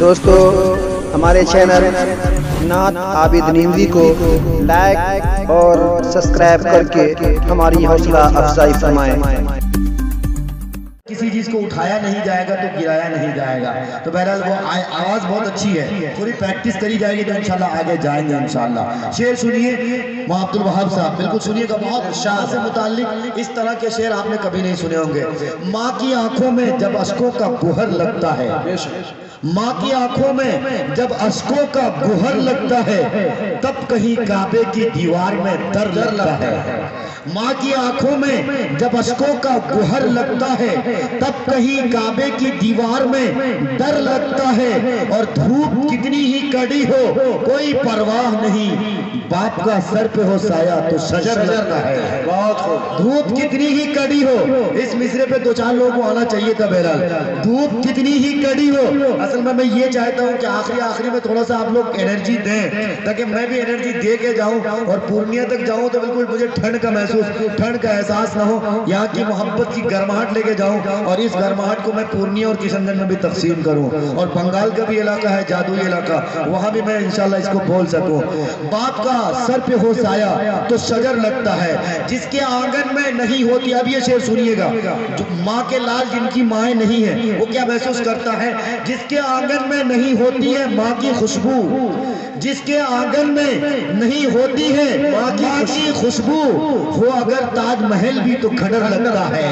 دوستو ہمارے چینل نعت عابد نیموی کو لائک اور سبسکرائب کر کے ہماری حوصلہ افزائی فرمائیں۔ کسی چیز کو اٹھایا نہیں جائے گا تو گرایا نہیں جائے گا، تو بہرحال وہ آواز بہت اچھی ہے، تھوڑی پریکٹس کری جائے گی تو انشاءاللہ آگے جائیں گے انشاءاللہ۔ شعر سنیے محمد عبد الوہاب صاحب، بالکل سنیے گا، بہت شاہ سے متعلق اس طرح کے شعر آپ نے کبھی نہیں سنے ہوں گے۔ ماں کی آنکھوں میں جب اشکوں کا گوہر لگتا ہے، ماں کی آنکھوں میں جب اشکوں کا گوہر لگتا ہے، تب کہیں کعبے کی دیوار میں در لگتا ہے۔ ماں کی آنکھوں میں جب اشکوں کا گوہر لگتا ہے، تب کہیں کعبے کی دیوار میں در لگتا ہے، اور دھوپ کتنی ہی کڑی ہو کوئی پرواہ نہیں، باپ کا سر پہ ہو سایہ تو شجر لگتا ہے۔ دھوپ کتنی ہی کڑی ہو، اس مصرے پہ دو چار لوگوں کو آنا چاہیے تھا بہرحال۔ دھوپ کتنی ہی کڑی ہو، اصل میں یہ چاہتا ہوں کہ آخری میں تھوڑا سا آپ لوگ انرجی دیں تاکہ میں بھی انرجی دے کے جاؤں، اور پورنیہ تک جاؤں تو بالکل مجھے ٹھنڈ کا احساس نہ ہو، یہاں کی محبت کی گرماہٹ لے کے جاؤں، اور اس گرماہٹ کو میں پورنیہ اور کشن گنج میں بھی تقسیم کروں، اور بنگال کا بھی علاقہ ہے جادوئی علاقہ، وہاں بھی میں انشاءاللہ اس کو بول سکوں۔ باپ کا سر پہ ہو سایہ تو شجر لگتا ہے، جس کے آنگن میں نہیں ہوتی، اب یہ شعر سنیے گا، جو ماں کے لال جن کی مائیں نہیں ہیں وہ کیا محسوس کرتا ہے؟ جس کے آنگن میں نہیں ہوتی ہے ماں کی خوشبو، جس کے آنگن میں نہیں ہوتی ہے ماں کی خوشبو، وہ اگر تاج محل بھی تو کھنڈر لگتا ہے۔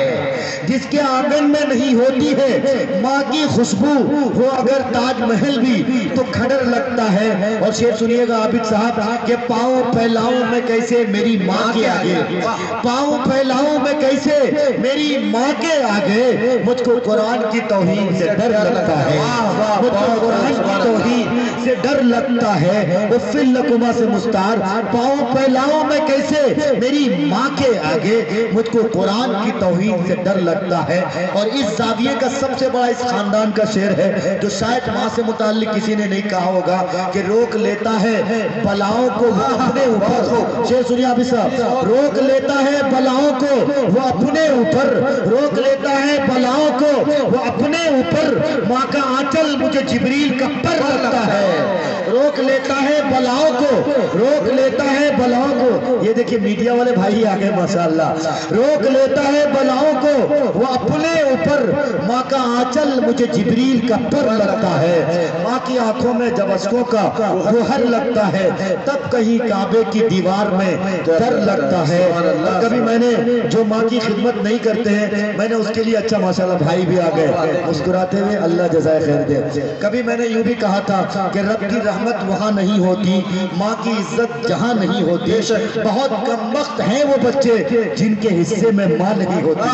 جس کے آنگن میں نہیں ہوتی ہے ماں کی خوشبو، وہ اگر تاج محل بھی تو کھنڈر لگتا ہے۔ اور شعر سنیے گا عابد صاحب کہ پاؤں پھیلاؤں میں کیسے میری ماں کے آگے، پاؤں پھیلاؤں میں کیسے میری ماں کے آگے، مجھ کو قرآن کی توہین سے ڈر لگتا ہے، مجھ کو قرآن کی توہین سے ڈر لگتا ہے۔ اُفِّل لَكُمَا سے مستار، پاؤں پھیلاؤں میں کیسے میری ماں کے آگے، مجھ کو قرآن کی توہین سے ڈر لگتا ہے۔ اور اس زاویے کا سب سے بڑا اس خاندان کا شعر ہے جو شاید ماں سے متعلق کسی نے نہیں کہا ہوگا کہ روک لیتا ہے بلاؤں کو وہ اپنے اوپر۔ شعر سنیے عابد صاحب، روک لیتا ہے بلاؤں کو وہ اپنے اوپر، روک لیتا ہے بلاؤں کو وہ اپنے اوپر، ماں کا آنچل مجھے جبریل کا پر لگتا ہے۔ روک لیتا ہے بلاؤں کو، روک لیتا ہے بلاؤں کو، یہ دیکھیں میڈیا والے بھائی آگئے ماشاءاللہ، روک لیتا ہے بلاؤں کو وہ اپنے اوپر، ماں کا آنچل مجھے جبریل کا پر لگتا ہے۔ ماں کی آنکھوں میں جب اشکوں کا گوہر لگتا ہے، تب کہیں کعبے کی دیوار میں در لگتا ہے۔ کبھی میں نے جو ماں کی خدمت نہیں کرتے ہیں، میں نے اس کے لیے اچھا ماشاءاللہ بھائی بھی آگئے مسکراتے ہوئے، اللہ جزائے خیر دے۔ کبھی میں نے یوں بھی کہا تھا کہ رب کی رحمت وہاں نہیں ہوتی، ماں کی عزت جہاں نہیں ہوتی، بہت کم وقت ہیں وہ بچے جن کے حصے میں ماں نہیں ہوتی۔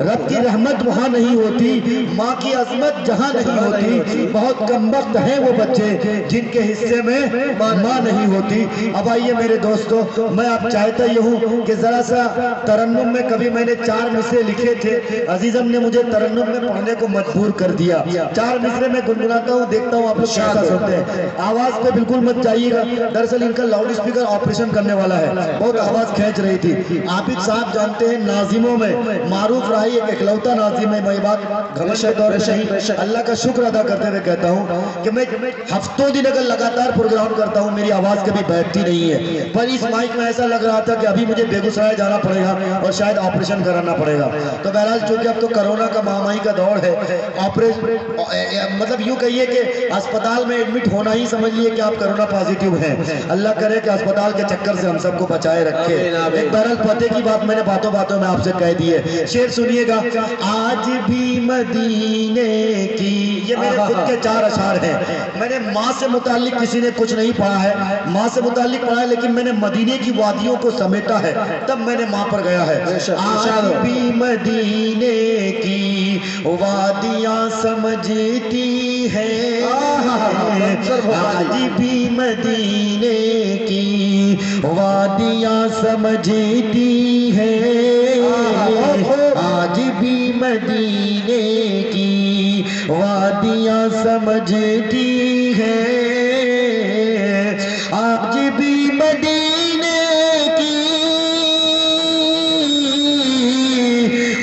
رب کی رحمت وہاں نہیں ہوتی، ماں کی عظمت جہاں نہیں ہوتی، بہت کم وقت ہیں وہ بچے جن کے حصے میں ماں نہیں ہوتی۔ اب آئیے میرے دوستو، میں آپ چاہتا یہ ہوں کہ ذرا سا ترنم میں، کبھی میں نے 4 مصرے لکھے تھے، عزیزم نے مجھے ترنم میں پڑھنے کو مجبور کر دیا۔ 4 مصرے میں گنگناتا ہوں، دیکھتا ہوں آپ لوگ کیسا سنتے ہیں۔ آواز پہ بالکل مت جائیے گا، دراصل ان کا لاؤڈ اسپیکر آپریشن کرنے والا ہے، بہت آواز کھینچ رہی تھی۔ عابد صاحب جانتے ہیں ناظموں میں معروف راہی ایک اکلوتا ناظم ہے، میں یہ بات گھمنڈ کے طور پہ نہیں، اللہ کا شکر ادا کرتے ہوئے کہتا ہوں کہ میں ہفتوں دن اگر لگاتار پروگرام کرتا ہوں میری آواز کبھی بیٹھتی نہیں ہے، پر اس مائک میں ایسا لگ رہا تھا کہ ابھی مجھے بیگوسرائے جانا پڑے گا اور شاید آپریشن کرانا پڑے گا۔ تو بہرحال چونکہ اب تو کرونا کا مہاماری کا دور ہے، مطلب یوں کہیے کہ اسپتال میں ایڈمٹ ہونا ہی سمجھ لیے کہ آپ کرونا پازیٹیو ہیں۔ اللہ کرے کہ اسپتال کے چکر سے ہم سب کو بچائے رکھے۔ ایک بہرحال پتے کی بات میں نے باتوں باتوں میں آپ سے کہہ دی ہے۔ شعر سنیے گا، آج بھی مدینے کی، یہ میرے خود کے 4 اشعار ہیں۔ میں نے ماں سے متعلق کسی نے کچھ نہیں پڑھا ہے، ماں سے متعلق پڑھا ہے، لیکن میں نے مدینے کی وادیوں کو سمیٹا ہے، تب میں نے ماں پر گیا ہے۔ آج بھی مدینے کی وادیاں سمجھتی ہیں، آج بھی مدینے کی وادیاں سمجھتی ہیں، آج بھی مدینے کی وادیاں سمجھتی ہیں، آج بھی مدینے کی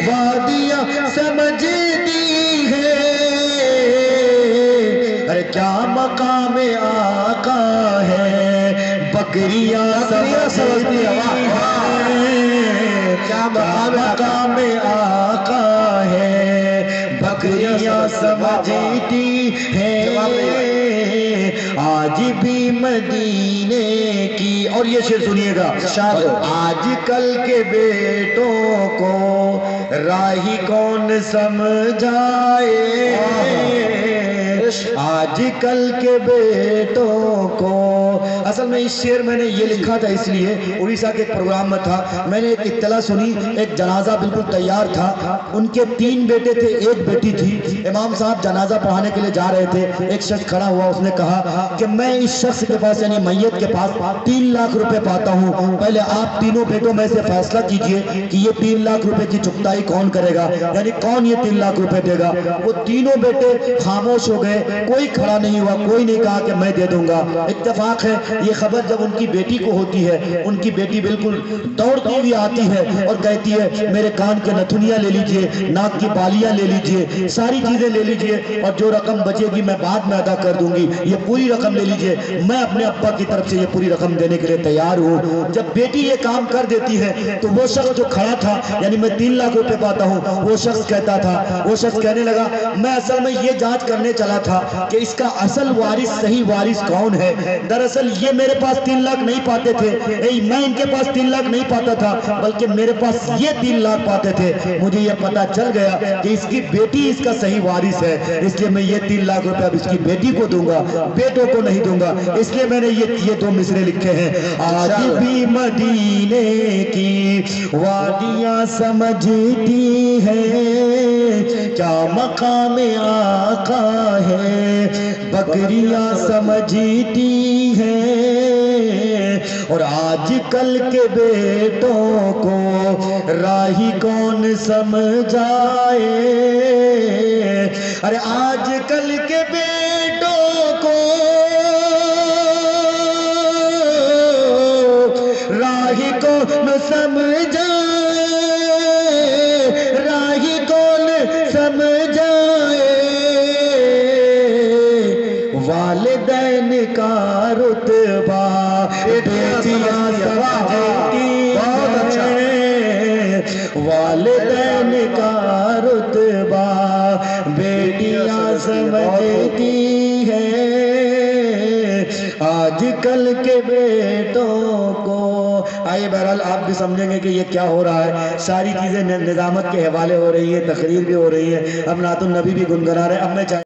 وادیاں سمجھتی ہیں۔ ارے کیا مقام آقا ہے بکریاں سمجھتی ہیں، کیا مقام آقا ہے بکریاں سمجھتی ہیں، آج بھی مدینے کی، اور یہ شعر سنیے گا، آج کل کے بیٹوں کو راہی کون سمجھائے، آج کل کے بیٹوں کو، اصل میں اس شعر میں نے یہ لکھا تھا اس لیے، اڑیسہ کے ایک پروگرام میں تھا، میں نے ایک اطلاع سنی، ایک جنازہ بالکل تیار تھا، ان کے 3 بیٹے تھے، 1 بیٹی تھی، امام صاحب جنازہ پڑھانے کے لیے جا رہے تھے، ایک شخص کھڑا ہوا، اس نے کہا کہ میں اس شخص کے پاس یعنی میت کے پاس 3 لاکھ روپے پاتا ہوں، پہلے آپ تینوں بیٹوں میں سے فیصلہ کیجئے کہ یہ 3 لاکھ روپے کی چکتائی کون کرے گا، یعنی کون یہ 3 لاکھ روپے دے گا۔ وہ تینوں بیٹے خاموش ہو گئے، کوئی کھڑا نہیں ہوا، کوئی نہیں کہا کہ میں دے دوں گا۔ اتفاق ہے یہ خبر جب ان کی بیٹی کو ہوتی ہے، ان کی بیٹی بالکل دوڑتی ہوئی آتی ہے اور کہتی ہے میرے کان کے نتھنیاں لے لیجئے، ناک کی بالیاں لے لیجئے، ساری چیزیں لے لیجئے، اور جو رقم بچے گی میں بعد میں ادا کر دوں گی، یہ پوری رقم لے لیجئے، میں اپنے ابا کی طرف سے یہ پوری رقم دینے کے لیے تیار ہوں۔ جب بیٹی یہ کام کر دیتی ہے تو وہ شخص جو کھڑا تھا یعنی میں 3 لاکھ روپے پاتا ہوں، وہ شخص کہتا تھا، وہ شخص کہنے لگا میں اصل میں یہ جانچ کرنے چلا تھا کہ اس کا اصل وارث صحیح وارث کون ہے، دراصل یہ میرے پاس 3 لاکھ نہیں پاتے تھے، میں ان کے پاس 3 لاکھ نہیں پاتا تھا، بلکہ میرے پاس یہ 3 لاکھ پاتے تھے، مجھے یہ پتا چل گیا کہ اس کی بیٹی اس کا صحیح وارث ہے، اس لیے میں یہ 3 لاکھ روپے اب اس کی بیٹی کو دوں گا، بیٹوں کو نہیں دوں گا، اس لیے میں نے یہ 2 مصرے لکھے ہیں۔ آج بھی مدینے کی وادیاں سمجھتی ہیں، کیا مقام آقا ہے بکریاں سمجھتی ہیں، اور آج کل کے بیٹوں کو راہی کون سمجھائے، ارے آج کل کے بیٹوں کو راہی کون سمجھائے، راہی کون سمجھائے، والدین کا رتبہ بیٹیاں سمجھتی ہیں، والدین کا رتبہ بیٹیاں سمجھتی ہیں، آج کل کے بیٹوں کو۔ آئیے بہرحال آپ بھی سمجھیں گے کہ یہ کیا ہو رہا ہے، ساری چیزیں نظامت کے حوالے ہو رہی ہیں، تقریر بھی ہو رہی ہے، اب نعت النبی بھی گنگنا رہے ہیں، اب میں